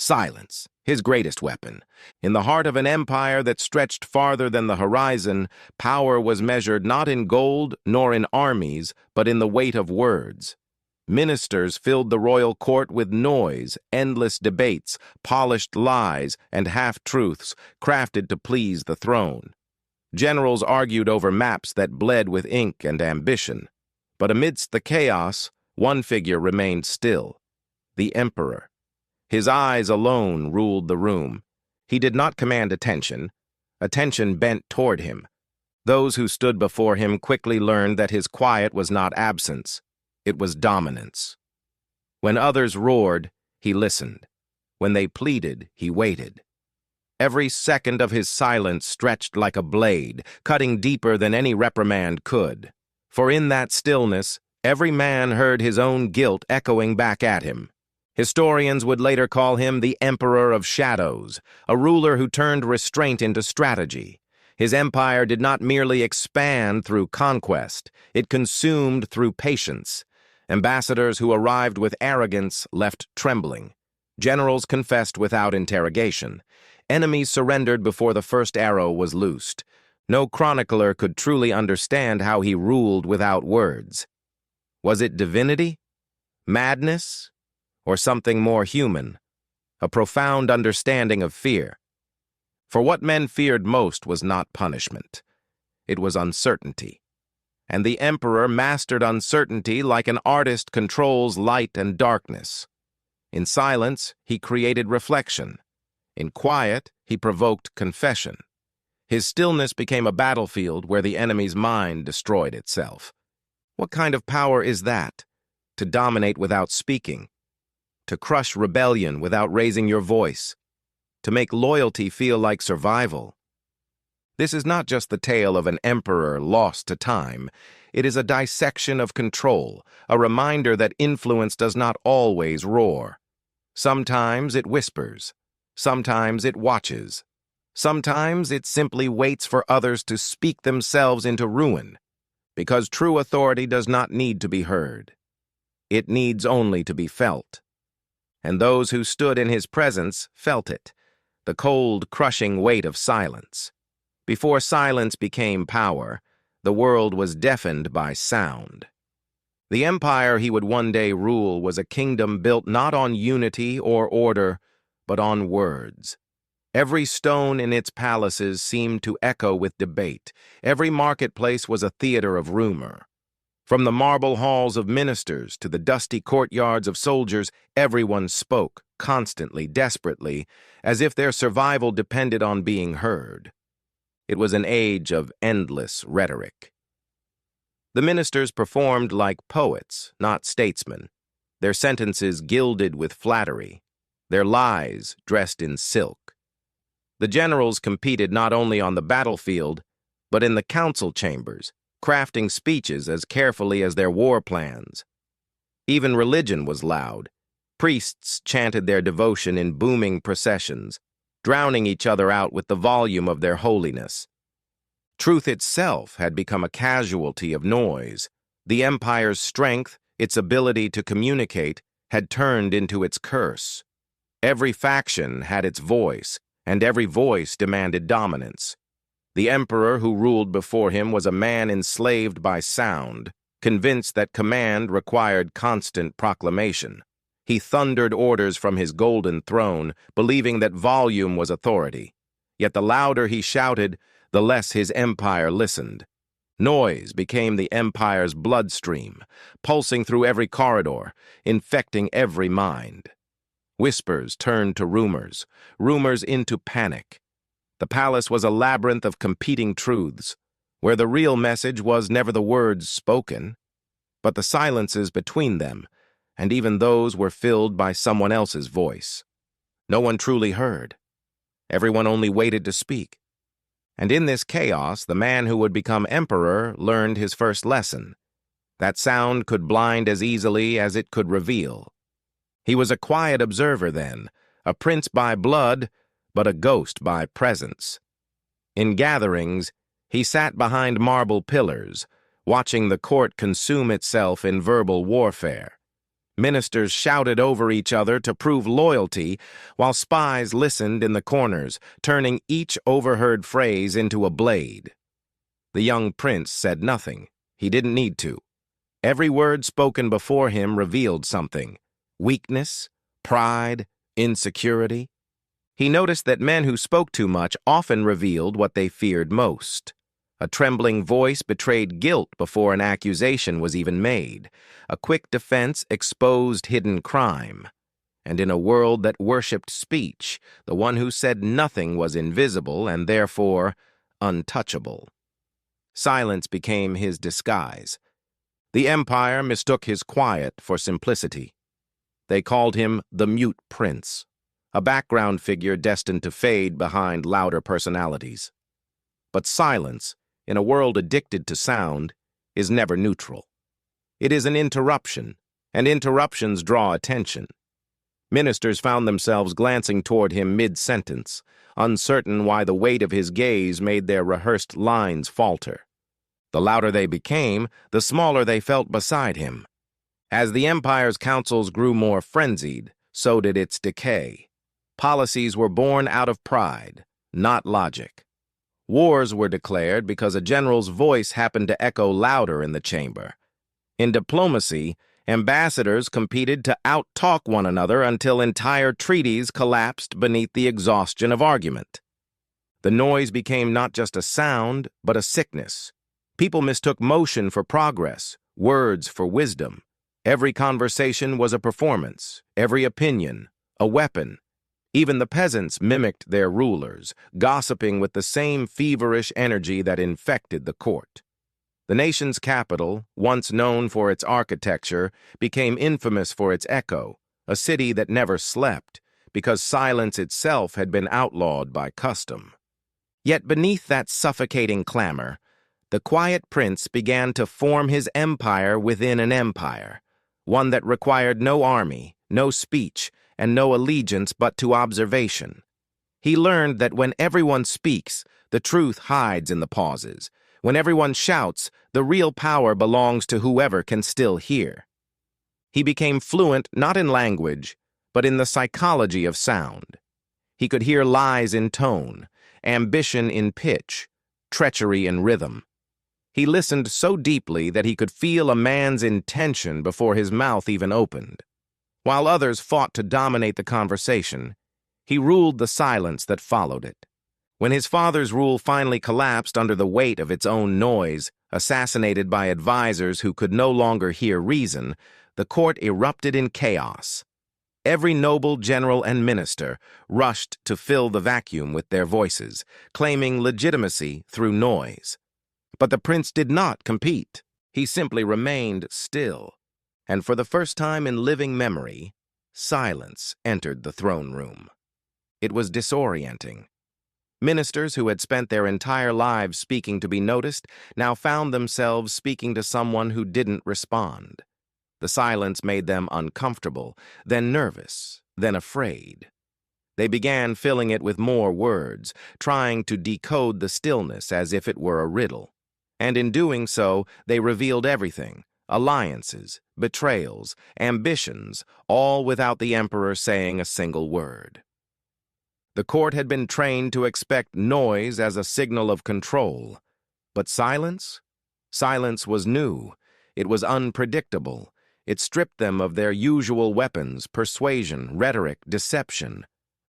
Silence, his greatest weapon. In the heart of an empire that stretched farther than the horizon, power was measured not in gold nor in armies, but in the weight of words. Ministers filled the royal court with noise, endless debates, polished lies, and half-truths crafted to please the throne. Generals argued over maps that bled with ink and ambition. But amidst the chaos, one figure remained still: the emperor. His eyes alone ruled the room. He did not command attention. Attention bent toward him. Those who stood before him quickly learned that his quiet was not absence. It was dominance. When others roared, he listened. When they pleaded, he waited. Every second of his silence stretched like a blade, cutting deeper than any reprimand could. For in that stillness, every man heard his own guilt echoing back at him. Historians would later call him the Emperor of Shadows, a ruler who turned restraint into strategy. His empire did not merely expand through conquest, it consumed through patience. Ambassadors who arrived with arrogance left trembling. Generals confessed without interrogation. Enemies surrendered before the first arrow was loosed. No chronicler could truly understand how he ruled without words. Was it divinity? Madness? Or something more human? A profound understanding of fear. For what men feared most was not punishment. It was uncertainty. And the emperor mastered uncertainty like an artist controls light and darkness. In silence, he created reflection. In quiet, he provoked confession. His stillness became a battlefield where the enemy's mind destroyed itself. What kind of power is that? To dominate without speaking. To crush rebellion without raising your voice. To make loyalty feel like survival. This is not just the tale of an emperor lost to time. It is a dissection of control, a reminder that influence does not always roar. Sometimes it whispers. Sometimes it watches. Sometimes it simply waits for others to speak themselves into ruin, because true authority does not need to be heard. It needs only to be felt. And those who stood in his presence felt it, the cold, crushing weight of silence. Before silence became power, the world was deafened by sound. The empire he would one day rule was a kingdom built not on unity or order, but on words. Every stone in its palaces seemed to echo with debate. Every marketplace was a theater of rumor. From the marble halls of ministers to the dusty courtyards of soldiers, everyone spoke, constantly, desperately, as if their survival depended on being heard. It was an age of endless rhetoric. The ministers performed like poets, not statesmen, their sentences gilded with flattery, their lies dressed in silk. The generals competed not only on the battlefield, but in the council chambers, crafting speeches as carefully as their war plans. Even religion was loud. Priests chanted their devotion in booming processions, drowning each other out with the volume of their holiness. Truth itself had become a casualty of noise. The empire's strength, its ability to communicate, had turned into its curse. Every faction had its voice, and every voice demanded dominance. The emperor who ruled before him was a man enslaved by sound, convinced that command required constant proclamation. He thundered orders from his golden throne, believing that volume was authority. Yet the louder he shouted, the less his empire listened. Noise became the empire's bloodstream, pulsing through every corridor, infecting every mind. Whispers turned to rumors, rumors into panic. The palace was a labyrinth of competing truths, where the real message was never the words spoken, but the silences between them, and even those were filled by someone else's voice. No one truly heard. Everyone only waited to speak. And in this chaos, the man who would become emperor learned his first lesson. That sound could blind as easily as it could reveal. He was a quiet observer then, a prince by blood, but a ghost by presence. In gatherings, he sat behind marble pillars, watching the court consume itself in verbal warfare. Ministers shouted over each other to prove loyalty, while spies listened in the corners, turning each overheard phrase into a blade. The young prince said nothing. He didn't need to. Every word spoken before him revealed something: weakness, pride, insecurity. He noticed that men who spoke too much often revealed what they feared most. A trembling voice betrayed guilt before an accusation was even made. A quick defense exposed hidden crime. And in a world that worshipped speech, the one who said nothing was invisible and therefore untouchable. Silence became his disguise. The empire mistook his quiet for simplicity. They called him the Mute Prince, a background figure destined to fade behind louder personalities. But silence, in a world addicted to sound, is never neutral. It is an interruption, and interruptions draw attention. Ministers found themselves glancing toward him mid-sentence, uncertain why the weight of his gaze made their rehearsed lines falter. The louder they became, the smaller they felt beside him. As the empire's councils grew more frenzied, so did its decay. Policies were born out of pride, not logic. Wars were declared because a general's voice happened to echo louder in the chamber. In diplomacy, ambassadors competed to out-talk one another until entire treaties collapsed beneath the exhaustion of argument. The noise became not just a sound, but a sickness. People mistook motion for progress, words for wisdom. Every conversation was a performance, every opinion a weapon. Even the peasants mimicked their rulers, gossiping with the same feverish energy that infected the court. The nation's capital, once known for its architecture, became infamous for its echo, a city that never slept, because silence itself had been outlawed by custom. Yet beneath that suffocating clamor, the quiet prince began to form his empire within an empire, one that required no army, no speech, and no allegiance but to observation. He learned that when everyone speaks, the truth hides in the pauses. When everyone shouts, the real power belongs to whoever can still hear. He became fluent not in language, but in the psychology of sound. He could hear lies in tone, ambition in pitch, treachery in rhythm. He listened so deeply that he could feel a man's intention before his mouth even opened. While others fought to dominate the conversation, he ruled the silence that followed it. When his father's rule finally collapsed under the weight of its own noise, assassinated by advisors who could no longer hear reason, the court erupted in chaos. Every noble, general, and minister rushed to fill the vacuum with their voices, claiming legitimacy through noise. But the prince did not compete. He simply remained still. And for the first time in living memory, silence entered the throne room. It was disorienting. Ministers who had spent their entire lives speaking to be noticed now found themselves speaking to someone who didn't respond. The silence made them uncomfortable, then nervous, then afraid. They began filling it with more words, trying to decode the stillness as if it were a riddle. And in doing so, they revealed everything: alliances, betrayals, ambitions, all without the emperor saying a single word. The court had been trained to expect noise as a signal of control. But silence? Silence was new. It was unpredictable. It stripped them of their usual weapons: persuasion, rhetoric, deception.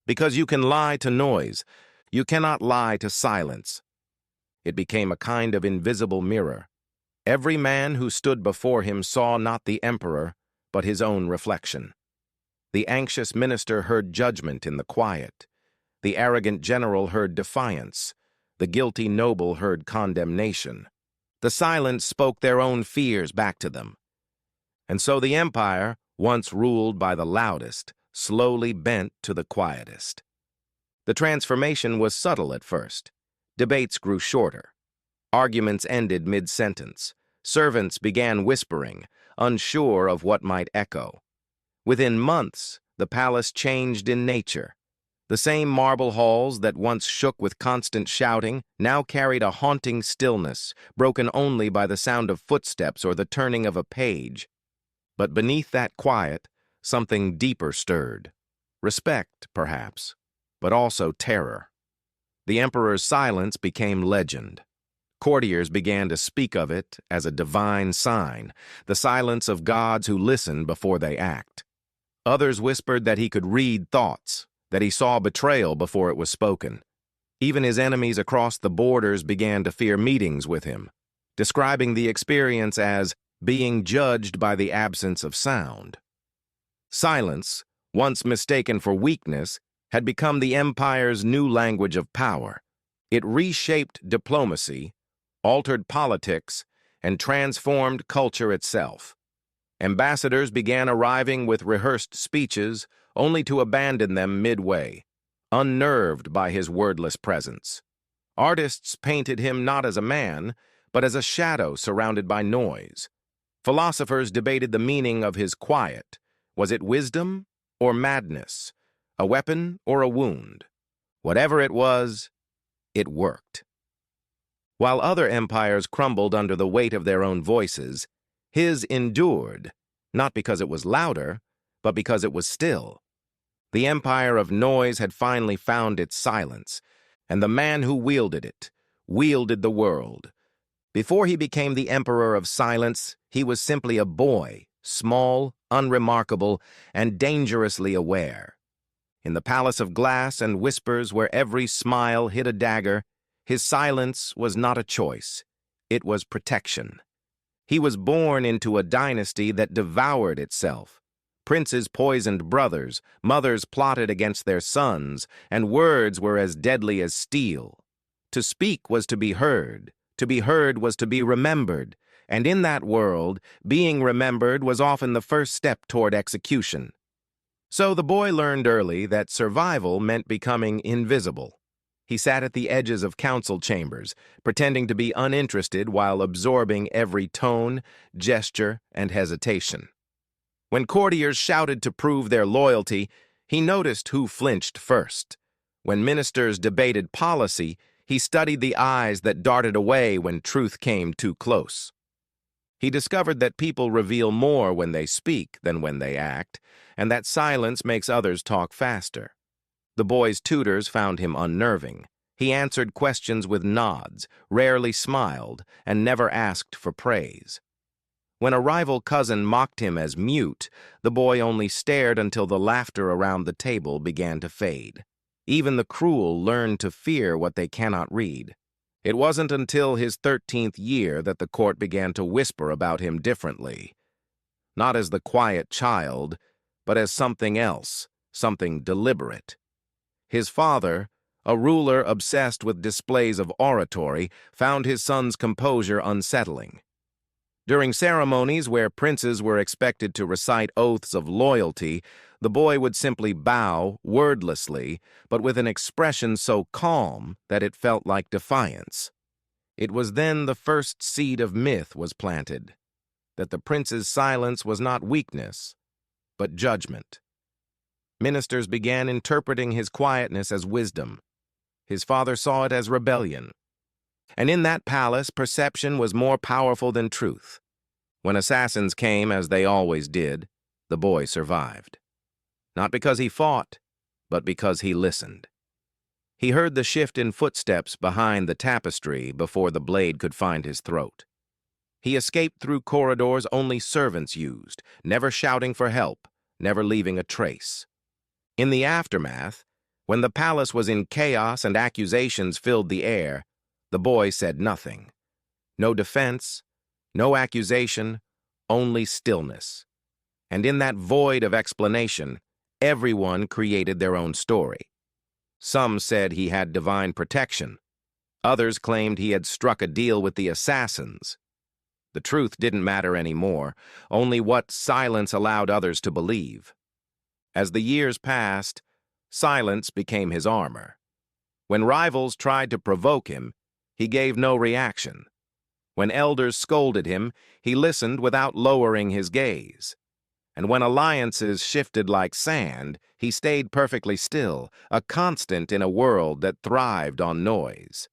Because you can lie to noise, you cannot lie to silence. It became a kind of invisible mirror. Every man who stood before him saw not the emperor, but his own reflection. The anxious minister heard judgment in the quiet. The arrogant general heard defiance. The guilty noble heard condemnation. The silent spoke their own fears back to them. And so the empire, once ruled by the loudest, slowly bent to the quietest. The transformation was subtle at first. Debates grew shorter. Arguments ended mid-sentence. Servants began whispering, unsure of what might echo. Within months, the palace changed in nature. The same marble halls that once shook with constant shouting now carried a haunting stillness, broken only by the sound of footsteps or the turning of a page. But beneath that quiet, something deeper stirred. Respect, perhaps, but also terror. The emperor's silence became legend. Courtiers began to speak of it as a divine sign, the silence of gods who listen before they act. Others whispered that he could read thoughts, that he saw betrayal before it was spoken. Even his enemies across the borders began to fear meetings with him, describing the experience as being judged by the absence of sound. Silence, once mistaken for weakness, had become the empire's new language of power. It reshaped diplomacy, altered politics, and transformed culture itself. Ambassadors began arriving with rehearsed speeches, only to abandon them midway, unnerved by his wordless presence. Artists painted him not as a man, but as a shadow surrounded by noise. Philosophers debated the meaning of his quiet. Was it wisdom or madness, a weapon or a wound? Whatever it was, it worked. While other empires crumbled under the weight of their own voices, his endured, not because it was louder, but because it was still. The empire of noise had finally found its silence, and the man who wielded it wielded the world. Before he became the emperor of silence, he was simply a boy, small, unremarkable, and dangerously aware. In the palace of glass and whispers where every smile hid a dagger, his silence was not a choice. It was protection. He was born into a dynasty that devoured itself. Princes poisoned brothers, mothers plotted against their sons, and words were as deadly as steel. To speak was to be heard was to be remembered, and in that world, being remembered was often the first step toward execution. So the boy learned early that survival meant becoming invisible. He sat at the edges of council chambers, pretending to be uninterested while absorbing every tone, gesture, and hesitation. When courtiers shouted to prove their loyalty, he noticed who flinched first. When ministers debated policy, he studied the eyes that darted away when truth came too close. He discovered that people reveal more when they speak than when they act, and that silence makes others talk faster. The boy's tutors found him unnerving. He answered questions with nods, rarely smiled, and never asked for praise. When a rival cousin mocked him as mute, the boy only stared until the laughter around the table began to fade. Even the cruel learn to fear what they cannot read. It wasn't until his 13th year that the court began to whisper about him differently. Not as the quiet child, but as something else, something deliberate. His father, a ruler obsessed with displays of oratory, found his son's composure unsettling. During ceremonies where princes were expected to recite oaths of loyalty, the boy would simply bow wordlessly, but with an expression so calm that it felt like defiance. It was then the first seed of myth was planted, that the prince's silence was not weakness, but judgment. Ministers began interpreting his quietness as wisdom. His father saw it as rebellion. And in that palace, perception was more powerful than truth. When assassins came, as they always did, the boy survived. Not because he fought, but because he listened. He heard the shift in footsteps behind the tapestry before the blade could find his throat. He escaped through corridors only servants used, never shouting for help, never leaving a trace. In the aftermath, when the palace was in chaos and accusations filled the air, the boy said nothing. No defense, no accusation, only stillness. And in that void of explanation, everyone created their own story. Some said he had divine protection. Others claimed he had struck a deal with the assassins. The truth didn't matter anymore, only what silence allowed others to believe. As the years passed, silence became his armor. When rivals tried to provoke him, he gave no reaction. When elders scolded him, he listened without lowering his gaze. And when alliances shifted like sand, he stayed perfectly still, a constant in a world that thrived on noise.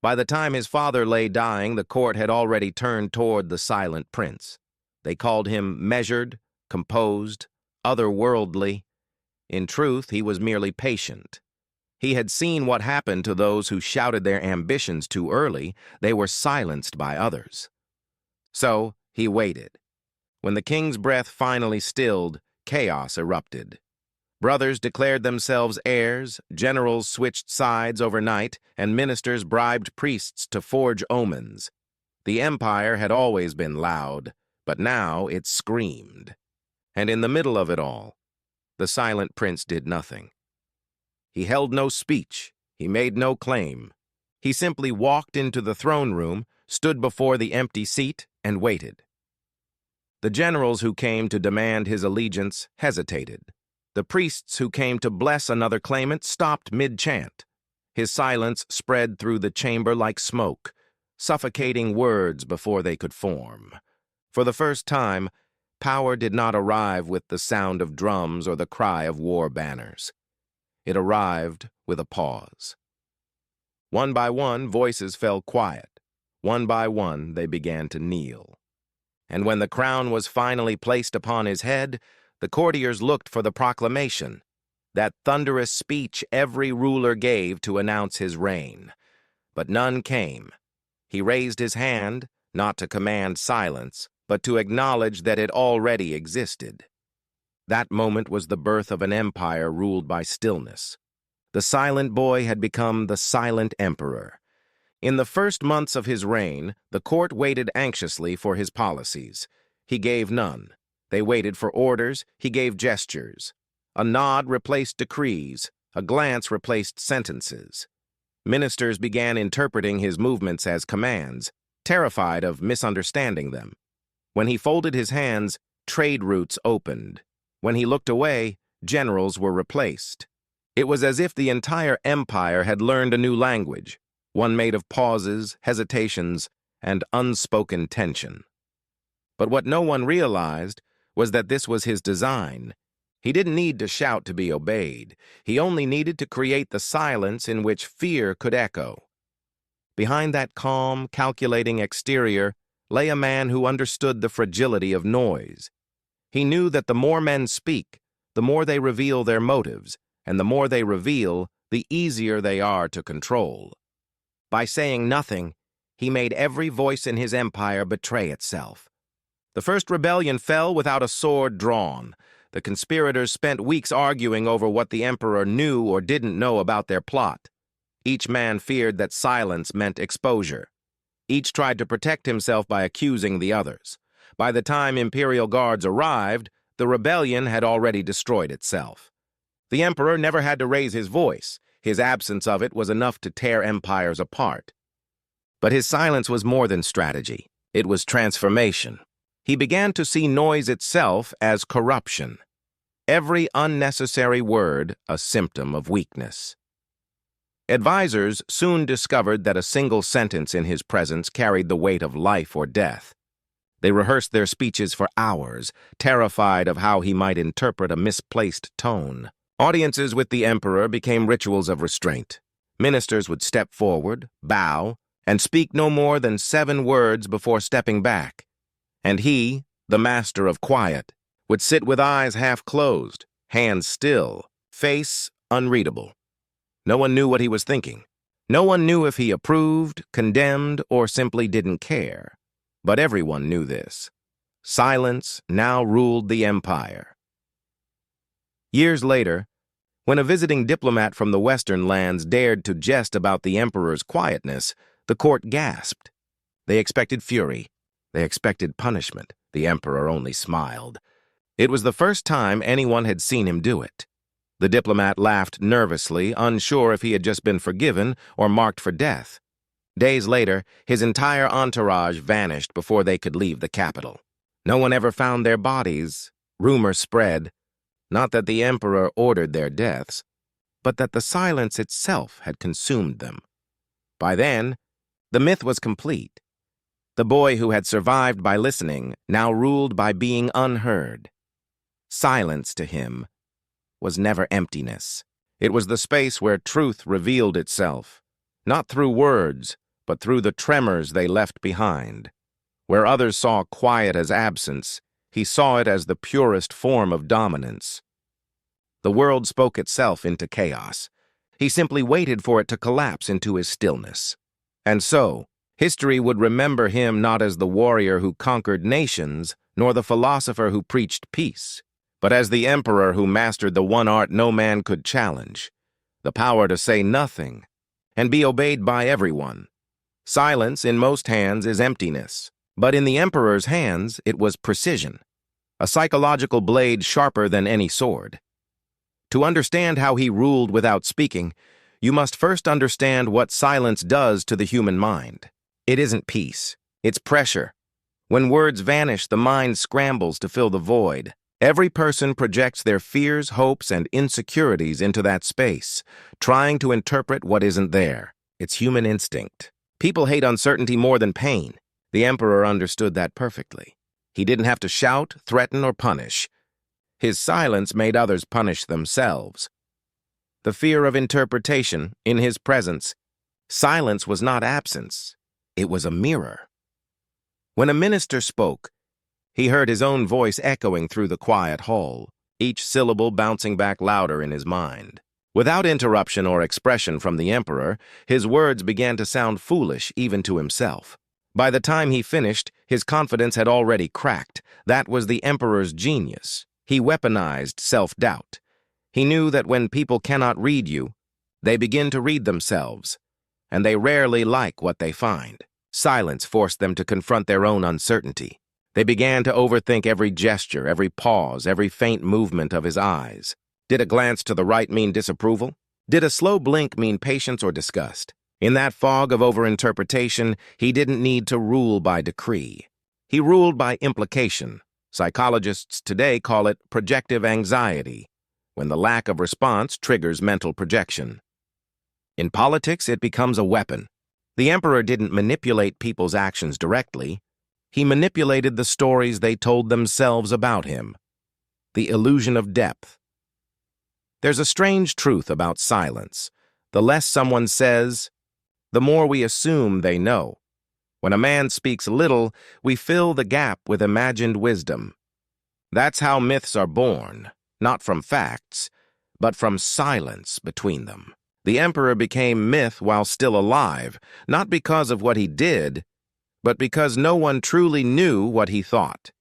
By the time his father lay dying, the court had already turned toward the silent prince. They called him measured, composed, otherworldly. In truth, he was merely patient. He had seen what happened to those who shouted their ambitions too early. They were silenced by others. So he waited. When the king's breath finally stilled, chaos erupted. Brothers declared themselves heirs, generals switched sides overnight, and ministers bribed priests to forge omens. The empire had always been loud, but now it screamed. And in the middle of it all, the silent prince did nothing. He held no speech. He made no claim. He simply walked into the throne room, stood before the empty seat, and waited. The generals who came to demand his allegiance hesitated. The priests who came to bless another claimant stopped mid-chant. His silence spread through the chamber like smoke, suffocating words before they could form. For the first time, power did not arrive with the sound of drums or the cry of war banners. It arrived with a pause. One by one, voices fell quiet. One by one, they began to kneel. And when the crown was finally placed upon his head, the courtiers looked for the proclamation, that thunderous speech every ruler gave to announce his reign. But none came. He raised his hand, not to command silence, but to acknowledge that it already existed. That moment was the birth of an empire ruled by stillness. The silent boy had become the silent emperor. In the first months of his reign, the court waited anxiously for his policies. He gave none. They waited for orders. He gave gestures. A nod replaced decrees. A glance replaced sentences. Ministers began interpreting his movements as commands, terrified of misunderstanding them. When he folded his hands, trade routes opened. When he looked away, generals were replaced. It was as if the entire empire had learned a new language, one made of pauses, hesitations, and unspoken tension. But what no one realized was that this was his design. He didn't need to shout to be obeyed. He only needed to create the silence in which fear could echo. Behind that calm, calculating exterior lay a man who understood the fragility of noise. He knew that the more men speak, the more they reveal their motives, and the more they reveal, the easier they are to control. By saying nothing, he made every voice in his empire betray itself. The first rebellion fell without a sword drawn. The conspirators spent weeks arguing over what the emperor knew or didn't know about their plot. Each man feared that silence meant exposure. Each tried to protect himself by accusing the others. By the time imperial guards arrived, the rebellion had already destroyed itself. The emperor never had to raise his voice. His absence of it was enough to tear empires apart. But his silence was more than strategy. It was transformation. He began to see noise itself as corruption. Every unnecessary word a symptom of weakness. Advisors soon discovered that a single sentence in his presence carried the weight of life or death. They rehearsed their speeches for hours, terrified of how he might interpret a misplaced tone. Audiences with the emperor became rituals of restraint. Ministers would step forward, bow, and speak no more than 7 words before stepping back. And he, the master of quiet, would sit with eyes half closed, hands still, face unreadable. No one knew what he was thinking. No one knew if he approved, condemned, or simply didn't care. But everyone knew this. Silence now ruled the empire. Years later, when a visiting diplomat from the Western lands dared to jest about the emperor's quietness, the court gasped. They expected fury. They expected punishment. The emperor only smiled. It was the first time anyone had seen him do it. The diplomat laughed nervously, unsure if he had just been forgiven or marked for death. Days later, his entire entourage vanished before they could leave the capital. No one ever found their bodies. Rumors spread, not that the emperor ordered their deaths, but that the silence itself had consumed them. By then, the myth was complete. The boy who had survived by listening now ruled by being unheard. Silence to him was never emptiness. It was the space where truth revealed itself, not through words, but through the tremors they left behind. Where others saw quiet as absence, He saw it as the purest form of dominance. The world spoke itself into chaos. He simply waited for it to collapse into his stillness. And so, history would remember him not as the warrior who conquered nations, nor the philosopher who preached peace, but as the emperor who mastered the one art no man could challenge, the power to say nothing and be obeyed by everyone. Silence in most hands is emptiness, but in the emperor's hands it was precision, a psychological blade sharper than any sword. To understand how he ruled without speaking, you must first understand what silence does to the human mind. It isn't peace, it's pressure. When words vanish, the mind scrambles to fill the void. Every person projects their fears, hopes, and insecurities into that space, trying to interpret what isn't there. It's human instinct. People hate uncertainty more than pain. The emperor understood that perfectly. He didn't have to shout, threaten, or punish. His silence made others punish themselves. The fear of interpretation, in his presence, silence was not absence. It was a mirror. When a minister spoke, he heard his own voice echoing through the quiet hall, each syllable bouncing back louder in his mind. Without interruption or expression from the emperor, his words began to sound foolish even to himself. By the time he finished, his confidence had already cracked. That was the emperor's genius. He weaponized self-doubt. He knew that when people cannot read you, they begin to read themselves, and they rarely like what they find. Silence forced them to confront their own uncertainty. They began to overthink every gesture, every pause, every faint movement of his eyes. Did a glance to the right mean disapproval? Did a slow blink mean patience or disgust? In that fog of overinterpretation, he didn't need to rule by decree. He ruled by implication. Psychologists today call it projective anxiety, when the lack of response triggers mental projection. In politics, it becomes a weapon. The emperor didn't manipulate people's actions directly. He manipulated the stories they told themselves about him. The illusion of depth. There's a strange truth about silence. The less someone says, the more we assume they know. When a man speaks little, we fill the gap with imagined wisdom. That's how myths are born, not from facts, but from silence between them. The emperor became myth while still alive, not because of what he did, but because no one truly knew what he thought.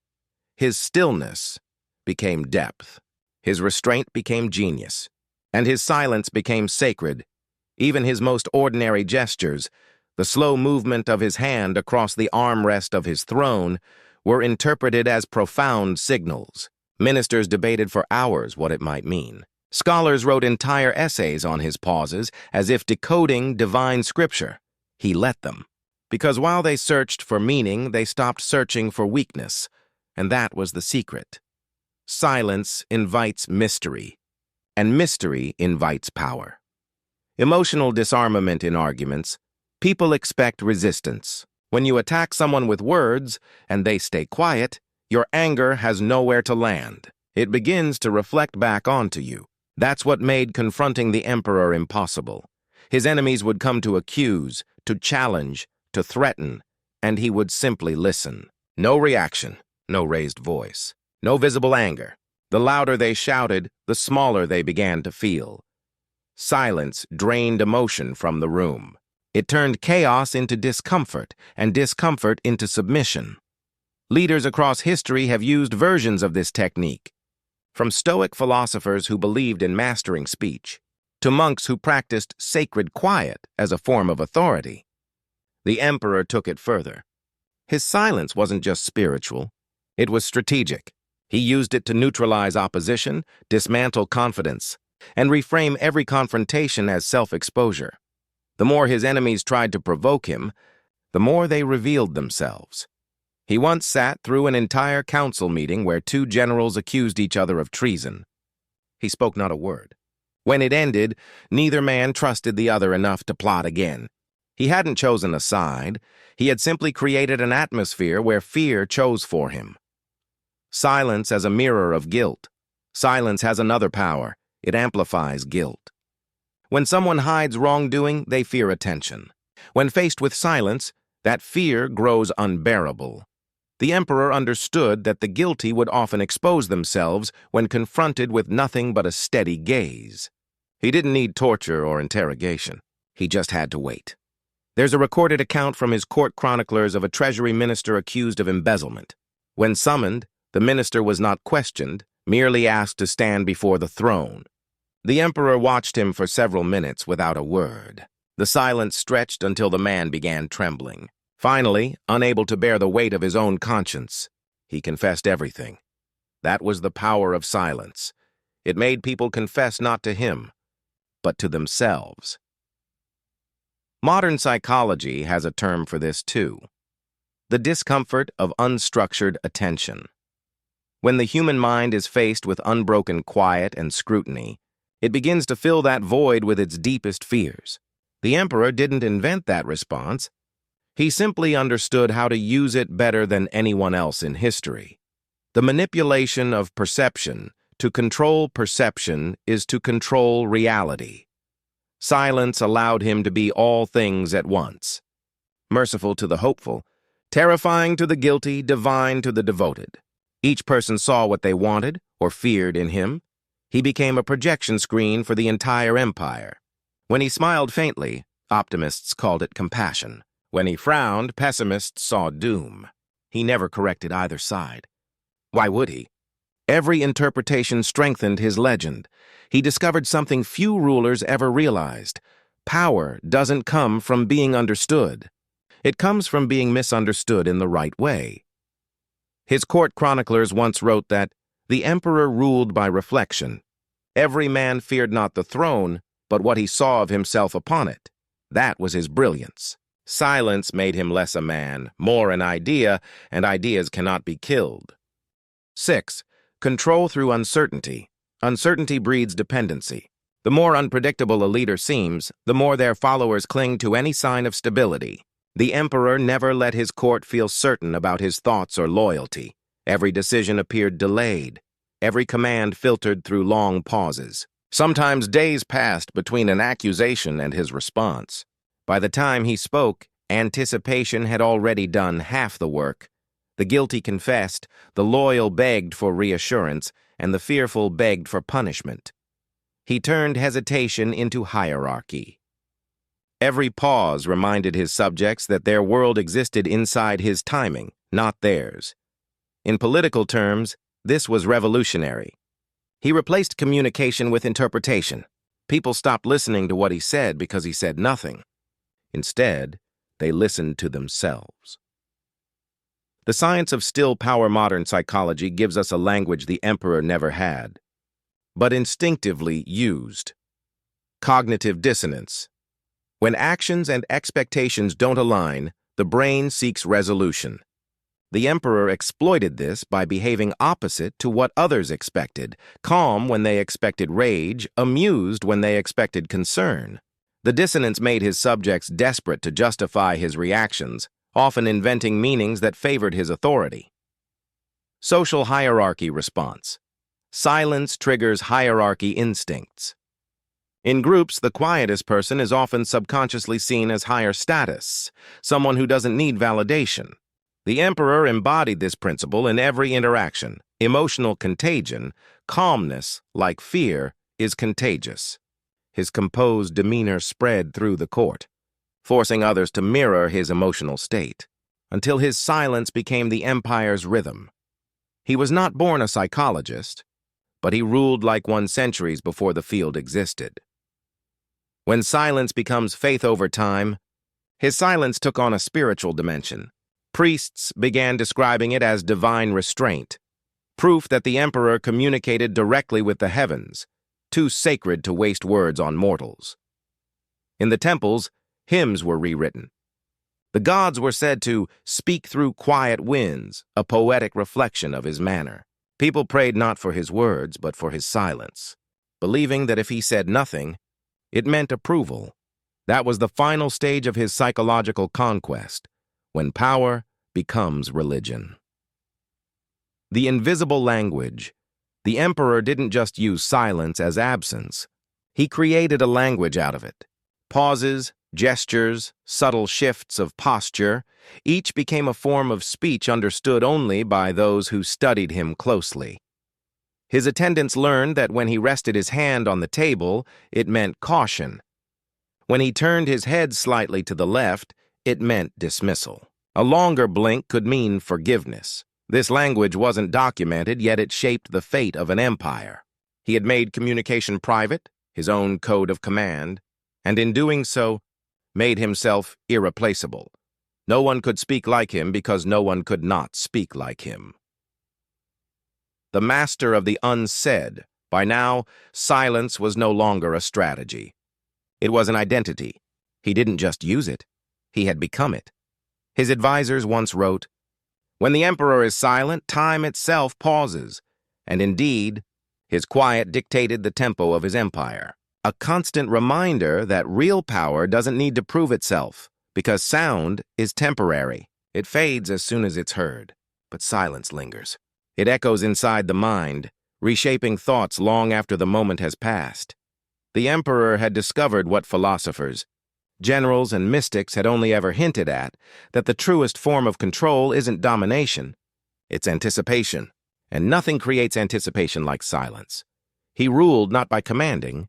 His stillness became depth. His restraint became genius. And his silence became sacred. Even his most ordinary gestures, the slow movement of his hand across the armrest of his throne, were interpreted as profound signals. Ministers debated for hours what it might mean. Scholars wrote entire essays on his pauses, as if decoding divine scripture. He let them. Because while they searched for meaning, they stopped searching for weakness. And that was the secret. Silence invites mystery, and mystery invites power. Emotional disarmament in arguments. People expect resistance. When you attack someone with words, and they stay quiet, your anger has nowhere to land. It begins to reflect back onto you. That's what made confronting the emperor impossible. His enemies would come to accuse, to challenge, to threaten, and he would simply listen. No reaction, no raised voice, no visible anger. The louder they shouted, the smaller they began to feel. Silence drained emotion from the room. It turned chaos into discomfort, and discomfort into submission. Leaders across history have used versions of this technique, from Stoic philosophers who believed in mastering speech, to monks who practiced sacred quiet as a form of authority. The emperor took it further. His silence wasn't just spiritual, it was strategic. He used it to neutralize opposition, dismantle confidence, and reframe every confrontation as self-exposure. The more his enemies tried to provoke him, the more they revealed themselves. He once sat through an entire council meeting where two generals accused each other of treason. He spoke not a word. When it ended, neither man trusted the other enough to plot again. He hadn't chosen a side. He had simply created an atmosphere where fear chose for him. Silence as a mirror of guilt. Silence has another power. It amplifies guilt. When someone hides wrongdoing, they fear attention. When faced with silence, that fear grows unbearable. The emperor understood that the guilty would often expose themselves when confronted with nothing but a steady gaze. He didn't need torture or interrogation. He just had to wait. There's a recorded account from his court chroniclers of a treasury minister accused of embezzlement. When summoned, the minister was not questioned, merely asked to stand before the throne. The emperor watched him for several minutes without a word. The silence stretched until the man began trembling. Finally, unable to bear the weight of his own conscience, he confessed everything. That was the power of silence. It made people confess not to him, but to themselves. Modern psychology has a term for this too: the discomfort of unstructured attention. When the human mind is faced with unbroken quiet and scrutiny, it begins to fill that void with its deepest fears. The emperor didn't invent that response. He simply understood how to use it better than anyone else in history. The manipulation of perception. To control perception is to control reality. Silence allowed him to be all things at once. Merciful to the hopeful, terrifying to the guilty, divine to the devoted. Each person saw what they wanted or feared in him. He became a projection screen for the entire empire. When he smiled faintly, optimists called it compassion. When he frowned, pessimists saw doom. He never corrected either side. Why would he? Every interpretation strengthened his legend. He discovered something few rulers ever realized. Power doesn't come from being understood. It comes from being misunderstood in the right way. His court chroniclers once wrote that the emperor ruled by reflection. Every man feared not the throne, but what he saw of himself upon it. That was his brilliance. Silence made him less a man, more an idea, and ideas cannot be killed. 6. Control through uncertainty. Uncertainty breeds dependency. The more unpredictable a leader seems, the more their followers cling to any sign of stability. The emperor never let his court feel certain about his thoughts or loyalty. Every decision appeared delayed. Every command filtered through long pauses. Sometimes days passed between an accusation and his response. By the time he spoke, anticipation had already done half the work. The guilty confessed, the loyal begged for reassurance, and the fearful begged for punishment. He turned hesitation into hierarchy. Every pause reminded his subjects that their world existed inside his timing, not theirs. In political terms, this was revolutionary. He replaced communication with interpretation. People stopped listening to what he said because he said nothing. Instead, they listened to themselves. The science of still power modern psychology gives us a language the emperor never had, but instinctively used. Cognitive dissonance. When actions and expectations don't align, the brain seeks resolution. The emperor exploited this by behaving opposite to what others expected, calm when they expected rage, amused when they expected concern. The dissonance made his subjects desperate to justify his reactions, often inventing meanings that favored his authority. Social hierarchy response. Silence triggers hierarchy instincts. In groups, the quietest person is often subconsciously seen as higher status, someone who doesn't need validation. The emperor embodied this principle in every interaction. Emotional contagion, calmness, like fear, is contagious. His composed demeanor spread through the court, forcing others to mirror his emotional state, until his silence became the empire's rhythm. He was not born a psychologist, but he ruled like one centuries before the field existed. When silence becomes faith over time, his silence took on a spiritual dimension. Priests began describing it as divine restraint, proof that the emperor communicated directly with the heavens, too sacred to waste words on mortals. In the temples, hymns were rewritten. The gods were said to speak through quiet winds, a poetic reflection of his manner. People prayed not for his words, but for his silence, believing that if he said nothing, it meant approval. That was the final stage of his psychological conquest, when power becomes religion. The invisible language. The emperor didn't just use silence as absence. He created a language out of it. Pauses, Gestures, subtle shifts of posture, each became a form of speech understood only by those who studied him closely. His attendants learned that when he rested his hand on the table, it meant caution. When he turned his head slightly to the left, it meant dismissal. A longer blink could mean forgiveness. This language wasn't documented, yet it shaped the fate of an empire. He had made communication private, his own code of command, and in doing so, made himself irreplaceable. No one could speak like him because no one could not speak like him. The master of the unsaid. By now, silence was no longer a strategy. It was an identity. He didn't just use it. He had become it. His advisors once wrote, "When the emperor is silent, time itself pauses." And indeed, his quiet dictated the tempo of his empire. A constant reminder that real power doesn't need to prove itself, because sound is temporary. It fades as soon as it's heard, but silence lingers. It echoes inside the mind, reshaping thoughts long after the moment has passed. The emperor had discovered what philosophers, generals, and mystics had only ever hinted at, that the truest form of control isn't domination, it's anticipation. And nothing creates anticipation like silence. He ruled not by commanding,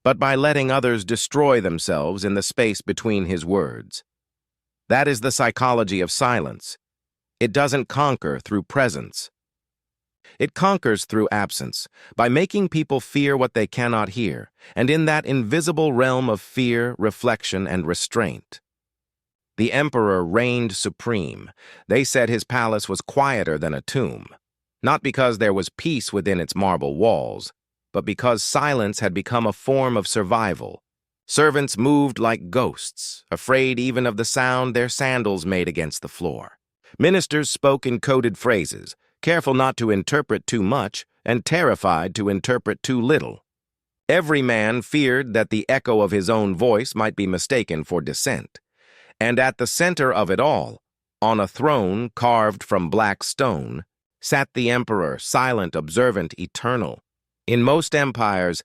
but by letting others destroy themselves in the space between his words. That is the psychology of silence. It doesn't conquer through presence. It conquers through absence, by making people fear what they cannot hear, and in that invisible realm of fear, reflection, and restraint. The emperor reigned supreme. They said his palace was quieter than a tomb, not because there was peace within its marble walls, but because silence had become a form of survival. Servants moved like ghosts, afraid even of the sound their sandals made against the floor. Ministers spoke in coded phrases, careful not to interpret too much and terrified to interpret too little. Every man feared that the echo of his own voice might be mistaken for dissent. And at the center of it all, on a throne carved from black stone, sat the emperor, silent, observant, eternal. In most empires,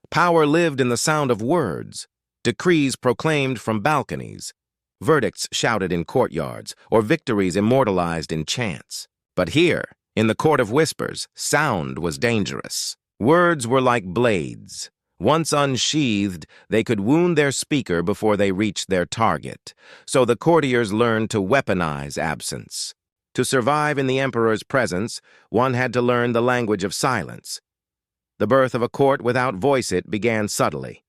power lived in the sound of words, decrees proclaimed from balconies, verdicts shouted in courtyards, or victories immortalized in chants. But here, in the court of whispers, sound was dangerous. Words were like blades. Once unsheathed, they could wound their speaker before they reached their target. So the courtiers learned to weaponize absence. To survive in the emperor's presence, one had to learn the language of silence. The birth of a court without voice it began subtly.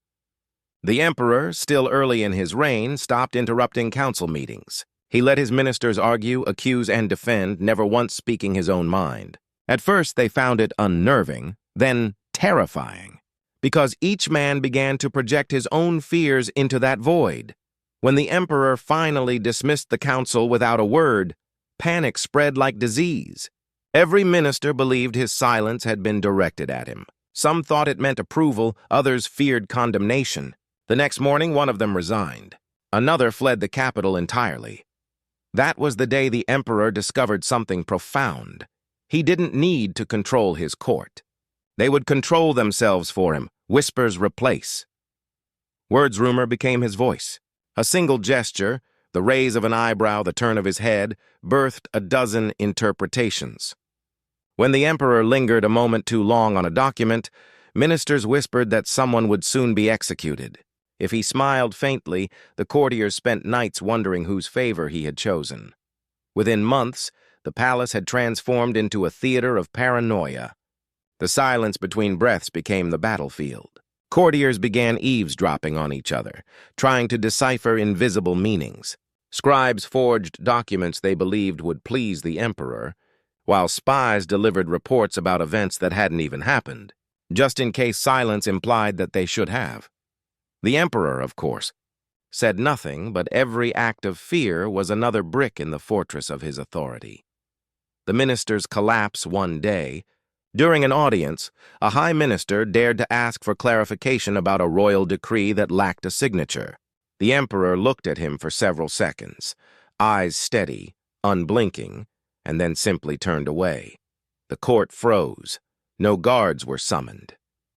The emperor, still early in his reign, stopped interrupting council meetings. He let his ministers argue, accuse, and defend, never once speaking his own mind. At first, they found it unnerving, then terrifying, because each man began to project his own fears into that void. When the emperor finally dismissed the council without a word, panic spread like disease. Every minister believed his silence had been directed at him. Some thought it meant approval, others feared condemnation. The next morning, one of them resigned. Another fled the capital entirely. That was the day the emperor discovered something profound. He didn't need to control his court. They would control themselves for him, whispers replace. Words rumor became his voice. A single gesture, the raise of an eyebrow, the turn of his head, birthed a dozen interpretations. When the emperor lingered a moment too long on a document, ministers whispered that someone would soon be executed. If he smiled faintly, the courtiers spent nights wondering whose favor he had chosen. Within months, the palace had transformed into a theater of paranoia. The silence between breaths became the battlefield. Courtiers began eavesdropping on each other, trying to decipher invisible meanings. Scribes forged documents they believed would please the emperor, while spies delivered reports about events that hadn't even happened, just in case silence implied that they should have. The emperor, of course, said nothing, but every act of fear was another brick in the fortress of his authority. The minister's collapse one day. During an audience, a high minister dared to ask for clarification about a royal decree that lacked a signature. The emperor looked at him for several seconds, eyes steady, unblinking, and then simply turned away. The court froze. No guards were summoned.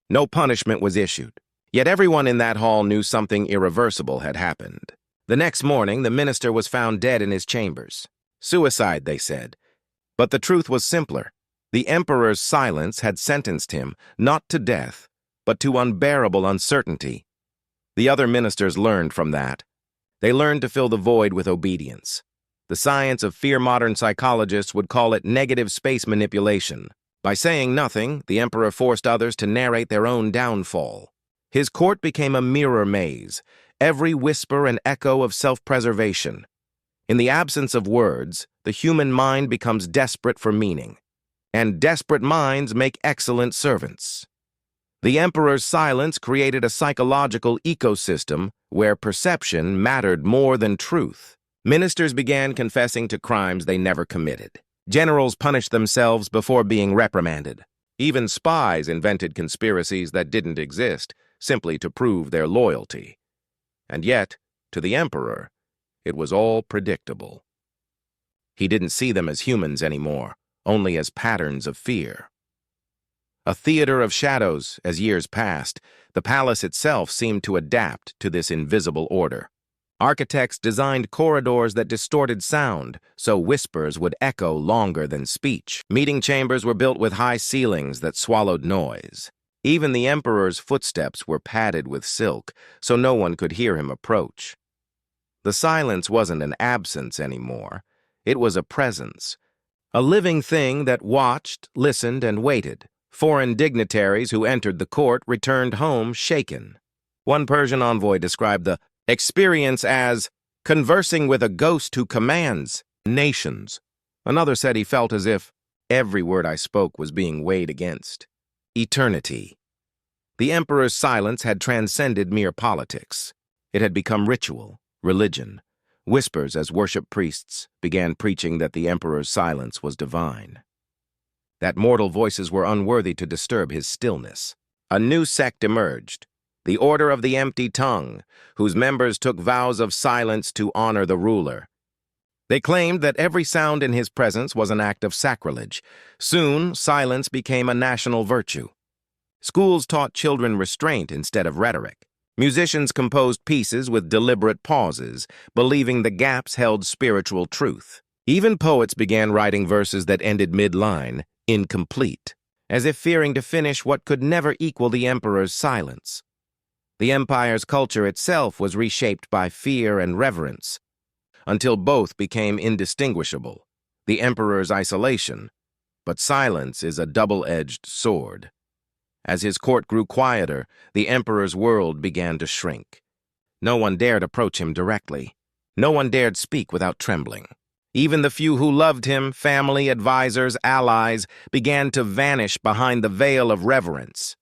No punishment was issued. Yet everyone in that hall knew something irreversible had happened. The next morning, the minister was found dead in his chambers. Suicide, they said. But the truth was simpler. The emperor's silence had sentenced him, not to death, but to unbearable uncertainty. The other ministers learned from that. They learned to fill the void with obedience. The science of fear modern psychologists would call it negative space manipulation. By saying nothing, the emperor forced others to narrate their own downfall. His court became a mirror maze, every whisper and echo of self-preservation. In the absence of words, the human mind becomes desperate for meaning, and desperate minds make excellent servants. The emperor's silence created a psychological ecosystem where perception mattered more than truth. Ministers began confessing to crimes they never committed. Generals punished themselves before being reprimanded. Even spies invented conspiracies that didn't exist, simply to prove their loyalty. And yet, to the emperor, it was all predictable. He didn't see them as humans anymore, only as patterns of fear. A theater of shadows, as years passed, the palace itself seemed to adapt to this invisible order. Architects designed corridors that distorted sound, so whispers would echo longer than speech. Meeting chambers were built with high ceilings that swallowed noise. Even the emperor's footsteps were padded with silk, so no one could hear him approach. The silence wasn't an absence anymore. It was a presence, a living thing that watched, listened, and waited. Foreign dignitaries who entered the court returned home shaken. One Persian envoy described the experience as conversing with a ghost who commands nations. Another said he felt as if every word I spoke was being weighed against eternity. The emperor's silence had transcended mere politics. It had become ritual, religion, whispers as worship priests began preaching that the emperor's silence was divine. That mortal voices were unworthy to disturb his stillness. A new sect emerged, the Order of the Empty Tongue, whose members took vows of silence to honor the ruler. They claimed that every sound in his presence was an act of sacrilege. Soon, silence became a national virtue. Schools taught children restraint instead of rhetoric. Musicians composed pieces with deliberate pauses, believing the gaps held spiritual truth. Even poets began writing verses that ended mid-line, incomplete, as if fearing to finish what could never equal the emperor's silence. The empire's culture itself was reshaped by fear and reverence, until both became indistinguishable. The emperor's isolation, but silence is a double-edged sword. As his court grew quieter, the emperor's world began to shrink. No one dared approach him directly. No one dared speak without trembling. Even the few who loved him, family, advisors, allies, began to vanish behind the veil of reverence.